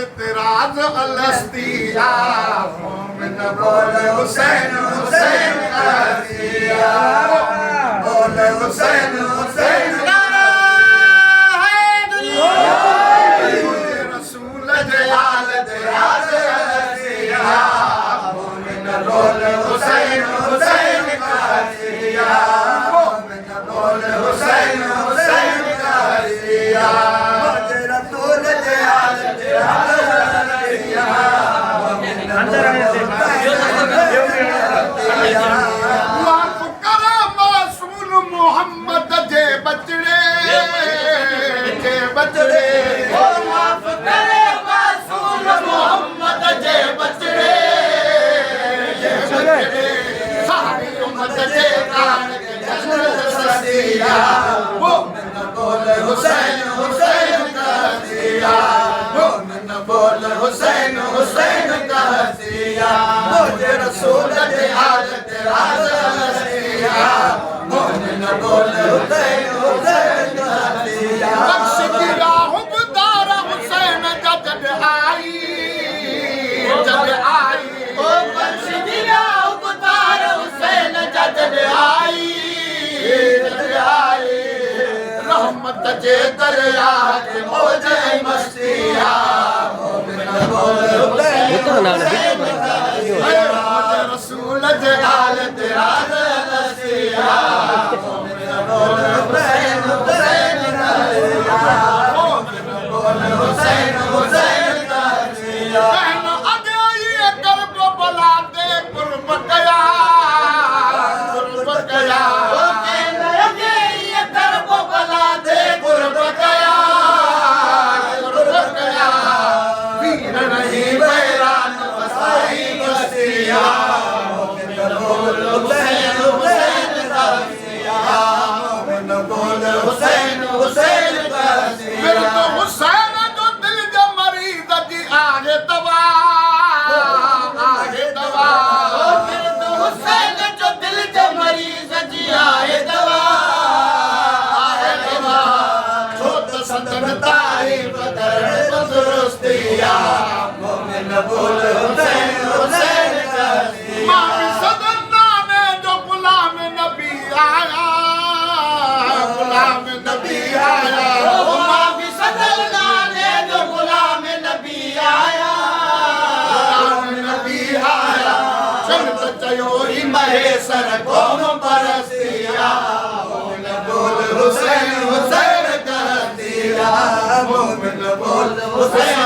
एतराज अलस्तिया मोमिन बोल हुसैन हुसैन अलस्तिया बोल हुसैन हुसैन रसूल जलाल दराज अलस्तिया मोमिन बोल हुसैन हुसैन अलस्तिया मोमिन बोल हुसैन हुसैन अलस्तिया मोहम्मद जे बचड़े जे बचड़े माफ करे मासूम मोहम्मद जे बचड़े जे बचड़े सारी उम्मत जे कान के जन्नत ससिया मोमिन बोल हुसैन हुसैन कहसिया मोमिन बोल हुसैन हुसैन कहसिया मुझे रसूल दे हालत राज़िया मोमिन बोल हुसैन हुसैन कहसिया बख्श की राह उतार हुसैन जब आई ओ बख्श की राह उतार हुसैन जब आई रहमत जे दरिया के मौजे मस्तिया मोमिन बोल हुसैन रसूल जे हालत राज़िया मोमिन बोल हुसैन हुसैन कहसिया मोमिन बोल हुसैन हुसैन कहसिया कहना अदई कर्ब बला दे कुर्ब गया कुर्ब गया कहना अदई कर्ब बला दे कुर्ब गया कुर्ब गया वीर नहीं बैरान वसाई बसिया मोमिन बोल हुसैन हुसैन कहसिया मोमिन बोल हुसैन हुसैन कहसिया फिर तो हुसैन जो दिल जो मरीज जी आहे दवा आहे दवा फिर तो हुसैन जो दिल जो मरीज जी आहे दवा आहे दवा छोट सदन तारीफ कर दुरुस्तिया मोमिन बोल हुसैन हुसैन कहसिया मामी सदन ने जो गुलाम नबी आया गुलाम नबी आया ओ मामी सदन ने जो गुलाम नबी आया गुलाम नबी आया चंद चयो ही महेश्वर कौम परस्तिया मोमिन बोल हुसैन हुसैन कहसिया मोमिन बोल हुसैन